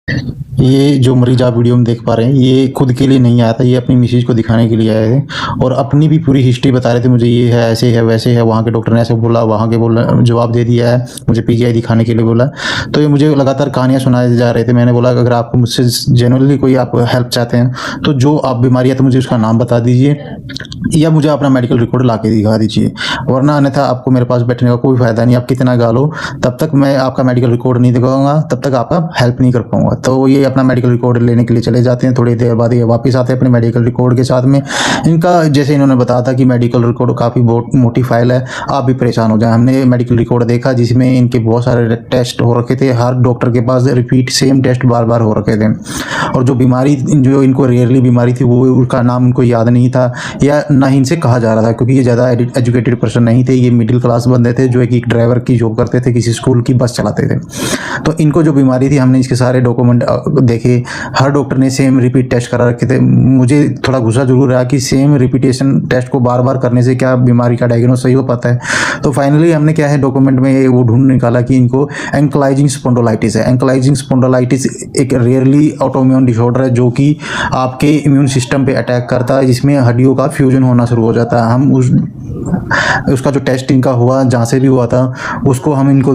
ये जो मरीज आप वीडियो में देख पा रहे हैं, ये खुद के लिए नहीं आया था, ये अपनी मिसेज को दिखाने के लिए आए थे और अपनी भी पूरी हिस्ट्री बता रहे थे। मुझे ये है, ऐसे है, वैसे है, वहाँ के डॉक्टर ने ऐसे बोला, वहाँ के बोला, जवाब दे दिया है, मुझे पीजीआई दिखाने के लिए बोला। तो ये मुझे लगातार कहानियाँ सुनाए जा रहे थे। मैंने बोला अगर आपको मुझसे जेन्युइनली कोई आप हेल्प चाहते हैं तो जो आप बीमारी है तो मुझे उसका नाम बता दीजिए या मुझे अपना मेडिकल रिकॉर्ड ला के दिखा दीजिए, वरना अन्यथा आपको मेरे पास बैठने का कोई फ़ायदा नहीं। आप कितना गालो, तब तक मैं आपका मेडिकल रिकॉर्ड नहीं दिखाऊंगा, तब तक आपका हेल्प नहीं कर पाऊंगा। तो ये अपना मेडिकल रिकॉर्ड लेने के लिए चले जाते हैं। थोड़ी देर बाद ये वापस आते हैं अपने मेडिकल रिकॉर्ड के साथ में। इनका जैसे इन्होंने बताया था कि मेडिकल रिकॉर्ड काफ़ी मोटी फाइल है, आप भी परेशान हो जाए। हमने मेडिकल रिकॉर्ड देखा जिसमें इनके बहुत सारे टेस्ट हो रखे थे, हर डॉक्टर के पास रिपीट सेम टेस्ट बार बार हो रखे थे। और जो बीमारी जो इनको रेयरली बीमारी थी वो उसका नाम उनको याद नहीं था या ना ही इनसे कहा जा रहा था, क्योंकि ये ज़्यादा एजुकेटेड पर्सन नहीं थे। ये मिडिल क्लास बंदे थे जो एक ड्राइवर की जॉब करते थे, किसी स्कूल की बस चलाते थे। तो इनको जो बीमारी थी, हमने इसके सारे डॉक्यूमेंट देखे, हर डॉक्टर ने सेम रिपीट टेस्ट करा रखे थे। मुझे थोड़ा गुस्सा जरूर रहा कि सेम रिपीटेशन टेस्ट को बार बार करने से क्या बीमारी का डायग्नोस सही हो पाता है। तो फाइनली हमने क्या है डॉक्यूमेंट में वो ढूंढ निकाला कि इनको एंक्लाइजिंग स्पॉन्डिलोलाइटिस है। एंक्लाइजिंग स्पॉन्डिलोलाइटिस एक रेयरली ऑटोइम्यून डिसऑर्डर है जो कि आपके इम्यून सिस्टम पे अटैक करता है, जिसमें हड्डियों का फ्यूजन होना शुरू हो जाता है। हम उसका जो टेस्ट इनका हुआ, जहाँ से भी हुआ था, उसको हम इनको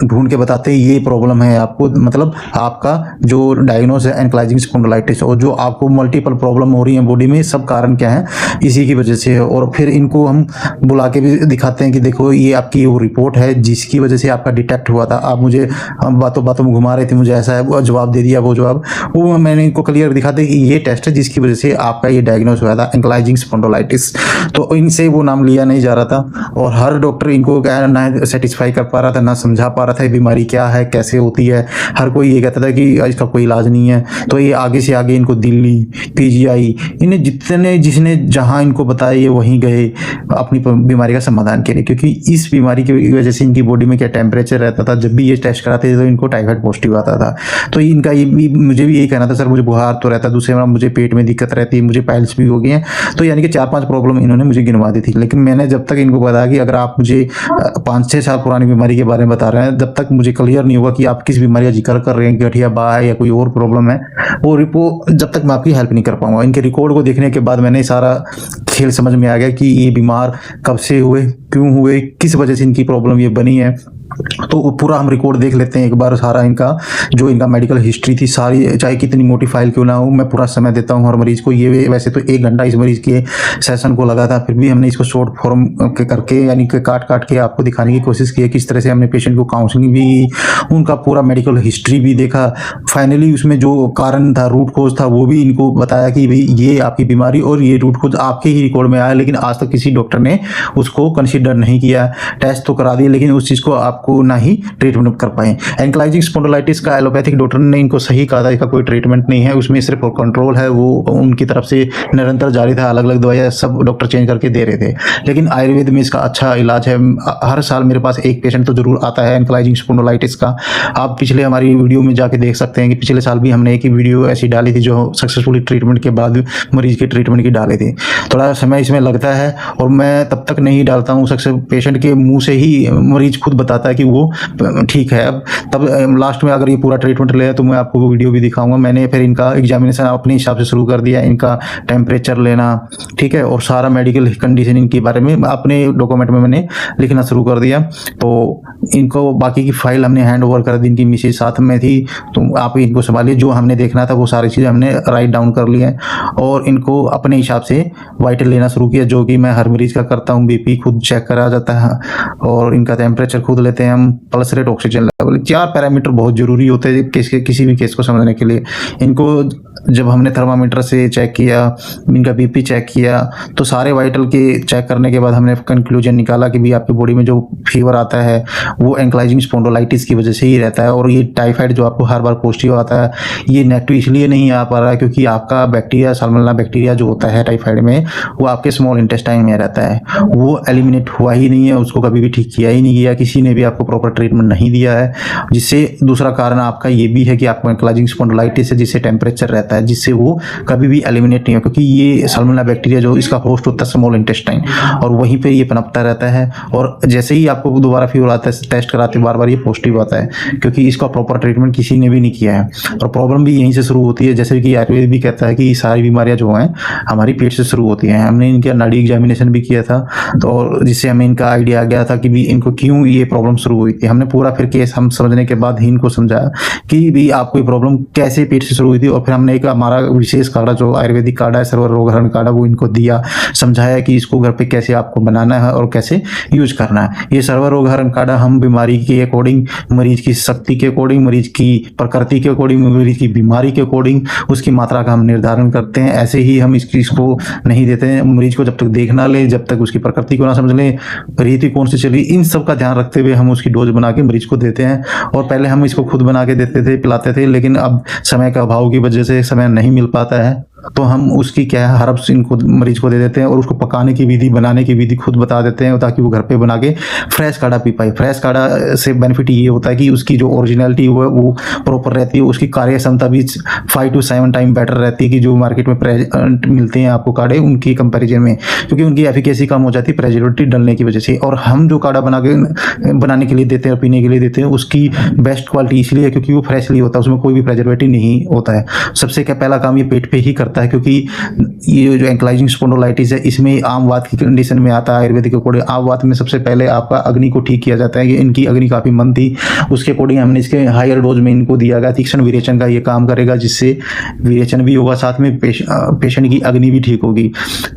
ढूंढ के बताते हैं ये प्रॉब्लम है आपको, मतलब आपका जो डायग्नोस है एंक्लाइजिंग स्पॉन्डिलाइटिस, और जो आपको मल्टीपल प्रॉब्लम हो रही है बॉडी में, सब कारण क्या है, इसी की वजह से है। और फिर इनको हम बुला के भी दिखाते हैं कि देखो ये आपकी वो रिपोर्ट है जिसकी वजह से आपका डिटेक्ट हुआ था। आप मुझे बातों बातों में घुमा रहे थे, मुझे ऐसा है वो जवाब दे दिया, वो जवाब, वो मैंने इनको क्लियर दिखाते कि ये टेस्ट है जिसकी वजह से आपका ये डायग्नोस हुआ था एंक्लाइजिंग स्पॉन्डिलाइटिस। तो इनसे वो नाम लिया नहीं जा रहा था और हर डॉक्टर इनको क्या ना सेटिस्फाई कर पा रहा था, ना समझा पा रहा था ये बीमारी क्या है, कैसे होती है। हर कोई ये कहता था कि इसका कोई इलाज नहीं है। तो ये आगे से आगे इनको दिल्ली, पीजीआई, इन्हें जिसने जहां इनको बताया ये वहीं गए अपनी बीमारी का समाधान के लिए, क्योंकि इस बीमारी की वजह से इनकी बॉडी में क्या टेम्परेचर रहता था, जब भी ये टेस्ट कराते थे तो इनको टाइफाइड पॉजिटिव आता था। तो इनका ये भी, मुझे भी यही कहना था, सर मुझे बुखार तो रहता है, दूसरे मुझे पेट में दिक्कत रहती है, मुझे पाइल्स भी हो गई हैं। तो यानी कि 4-5 प्रॉब्लम इन्होंने मुझे गिनवा दी थी। लेकिन मैंने जब तक इनको बताया कि अगर आप मुझे 5-6 साल पुरानी बीमारी के बारे में बता रहे हैं, जब तक मुझे क्लियर नहीं होगा कि आप किस बीमारी का जिक्र कर रहे हैं, गठिया बा है या कोई और प्रॉब्लम है, वो रिपोर्ट जब तक मैं आपकी हेल्प नहीं कर पाऊंगा। इनके रिकॉर्ड को देखने के बाद मैंने सारा खेल समझ में आ गया कि ये बीमार कब से हुए, क्यों हुए, किस वजह से इनकी प्रॉब्लम ये बनी है। तो पूरा हम रिकॉर्ड देख लेते हैं एक बार, सारा इनका जो इनका मेडिकल हिस्ट्री थी सारी, चाहे कितनी मोटी फाइल क्यों ना हो, मैं पूरा समय देता हूं हर मरीज को। ये वैसे तो 1 घंटा इस मरीज के सेशन को लगा था, फिर भी हमने इसको शॉर्ट फॉर्म के करके यानी कि काट काट के आपको दिखाने की कोशिश की है किस तरह से हमने पेशेंट को काउंसलिंग भी, उनका पूरा मेडिकल हिस्ट्री भी देखा। फाइनली उसमें जो कारण था, रूट कोज था, वो भी इनको बताया कि भाई ये आपकी बीमारी और ये रूट कोज आपके ही रिकॉर्ड में आया, लेकिन आज तक किसी डॉक्टर ने उसको कंसिडर नहीं किया। टेस्ट तो करा दिए लेकिन उस चीज़ को आपको ना ही ट्रीटमेंट कर पाए। एंक्लाइजिंग स्पॉन्डिलाइटिस का एलोपैथिक डॉक्टर ने इनको सही कहा था, इसका कोई ट्रीटमेंट नहीं है, उसमें सिर्फ कंट्रोल है, वो उनकी तरफ से निरंतर जारी था। अलग अलग दवाइयाँ सब डॉक्टर चेंज करके दे रहे थे, लेकिन आयुर्वेद में इसका अच्छा इलाज है। हर साल मेरे पास एक पेशेंट तो जरूर आता है एंक्लाइजिंग स्पॉन्डिलाइटिस का। आप पिछले हमारी वीडियो में जाके देख सकते हैं कि पिछले साल भी हमने एक ही वीडियो ऐसी डाली थी जो सक्सेसफुली ट्रीटमेंट के बाद मरीज के ट्रीटमेंट की डाली थी। थोड़ा समय इसमें लगता है और मैं तब तक नहीं डालता हूँ, सक्सेस पेशेंट के मुंह से ही मरीज खुद बताता है कि वो ठीक है। अब तब लास्ट में अगर ये पूरा ट्रीटमेंट ले तो मैं आपको वीडियो भी दिखाऊंगा। मैंने फिर इनका एग्जामिनेशन अपने हिसाब से शुरू कर दिया, इनका टेम्परेचर लेना, ठीक है, और सारा मेडिकल कंडीशन इनके बारे में अपने डॉक्यूमेंट में मैंने लिखना शुरू कर दिया। तो इनको बाकी की फाइल हमने हैंड ओवर कर दी, इनकी मिसेज साथ में थी, तो आप इनको संभालिए। जो हमने देखना था वो सारी चीज़ें हमने राइट डाउन कर ली है और इनको अपने हिसाब से वाइटल लेना शुरू किया, जो कि मैं हर मरीज का करता हूँ। बीपी खुद चेक करा जाता है और इनका टेम्परेचर खुद लेते हैं हम, pulse rate, oxygen level, 4 parameter बहुत जरूरी होते हैं किसी भी केस को समझने के लिए। इनको जब हमने थर्मामीटर से चेक किया, इनका बीपी चेक किया, तो सारे वाइटल के चेक करने के बाद हमने कंक्लूजन निकाला कि भी आपकी बॉडी में जो फीवर आता है वो एंक्लाइजिंग स्पॉन्डिलाइटिस की वजह से ही रहता है। और ये टाइफाइड जो आपको हर बार पॉजिटिव आता है, ये नेगेटिव इसलिए नहीं आ पा रहा है क्योंकि आपका बैक्टीरिया, साल्मोनेला बैक्टीरिया जो होता है टाइफाइड में, वो आपके स्मॉल इंटेस्टाइन में रहता है, वो एलिमिनेट हुआ ही नहीं है, उसको कभी भी ठीक किया ही नहीं गया, किसी ने भी आपको प्रॉपर ट्रीटमेंट नहीं दिया है। जिससे दूसरा कारण आपका ये भी है कि आपको एंक्लाइजिंग स्पॉन्डिलाइटिस है, जिससे टेम्परेचर रहता रहता है, जिससे वो कभी भी एलिमिनेट नहीं हो, क्योंकि ये साल्मोनेला बैक्टीरिया जो इसका होस्ट होता है स्मॉल इंटेस्टाइन, और वहीं पे ये पनपता रहता है। और जैसे ही आपको दोबारा फीवर आता है, टेस्ट कराते बार बार, ये पॉजिटिव आता है, क्योंकि इसका प्रॉपर ट्रीटमेंट किसी ने भी नहीं किया है। और प्रॉब्लम भी यहीं से शुरू होती है, जैसे कि आयुर्वेद भी कहता है कि सारी बीमारियां जो हैं हमारी पेट से शुरू होती हैं। हमने इनका नाड़ी एग्जामिनेशन भी किया था, तो जिससे हमें इनका आइडिया आ गया था कि भी इनको क्यों ये प्रॉब्लम शुरू हुई थी। हमने पूरा फिर केस हम समझने के बाद ही इनको समझाया कि भी आपको ये प्रॉब्लम कैसे पेट से शुरू हुई थी, और फिर हमने एक हमारा विशेष काढ़ा जो आयुर्वेदिक काढ़ा है, सर्व रोग हरण काढ़ा, वो इनको दिया, समझाया कि इसको घर पे कैसे आपको बनाना है और कैसे यूज करना है। ये सर्व रोग हरण काढ़ा हम बीमारी के अकॉर्डिंग, मरीज की शक्ति के अकॉर्डिंग, मरीज की प्रकृति के अकॉर्डिंग, मरीज की बीमारी के अकॉर्डिंग उसकी मात्रा का हम निर्धारण करते हैं। ऐसे ही हम इसको नहीं देते हैं मरीज को, जब तक देख ना ले, जब तक उसकी प्रकृति को ना समझ लें, रीति कौन सी चली, इन सब का ध्यान रखते हुए हम उसकी डोज बना के मरीज को देते हैं। और पहले हम इसको खुद बना के देते थे, पिलाते थे, लेकिन अब समय का अभाव की वजह से समय नहीं मिल पाता है, तो हम उसकी क्या है हर्ब्स इनको मरीज को दे देते हैं, और उसको पकाने की विधि, बनाने की विधि खुद बता देते हैं, ताकि वो घर पे बना के फ्रेश काढ़ा पी पाए। फ्रेश काढ़ा से बेनिफिट ये होता है कि उसकी जो ओरिजिनलिटी वो प्रॉपर रहती है, उसकी कार्य क्षमता भी 5 to 7 टाइम बेटर रहती है कि जो मार्केट में प्रेजेंट मिलते हैं आपको काढ़े उनकी कंपेरिजन में, क्योंकि उनकी एफिकेसी कम हो जाती है प्रेजर्वेटिव डालने की वजह से। और हम जो काढ़ा बनाने के लिए देते हैं, पीने के लिए देते हैं, उसकी बेस्ट क्वालिटी इसलिए है क्योंकि वो फ्रेशली होता है, उसमें कोई भी प्रेजर्वेटिव नहीं होता है। सबसे क्या पहला काम ये पेट पे ही करता है, क्योंकि ये जो एंक्लाइजिंग स्पॉन्डिलाइटिस है, इसमें आम वात की कंडीशन में आता है। आयुर्वेदिक अकॉर्डिंग आम वात में सबसे पहले आपका अग्नि को ठीक किया जाता है, कि इनकी अग्नि काफी मंद थी, उसके अकॉर्डिंग हमने इसके हायर डोज में इनको दिया गया। तीक्ष्ण विरेचन का ये काम करेगा, जिससे विरेचन भी होगा, साथ में पेशेंट की अग्नि भी ठीक होगी।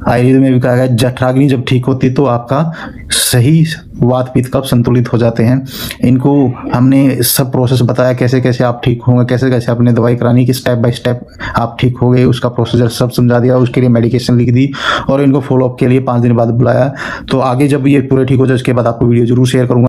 आयुर्वेद में भी कहा गया जठराग्नि जब ठीक होती तो आपका सही वात पित्त कब संतुलित हो जाते हैं। इनको हमने सब प्रोसेस बताया, कैसे कैसे आप ठीक होंगे, कैसे कैसे आपने दवाई करानी, कि स्टेप बाय स्टेप आप ठीक हो गए, उसका प्रोसीजर सब समझा दिया, उसके लिए मेडिकेशन लिख दी, और इनको फॉलोअप के लिए 5 दिन बाद बुलाया। तो आगे जब ये पूरे ठीक हो जाए उसके बाद आपको वीडियो जरूर शेयर करूंगा।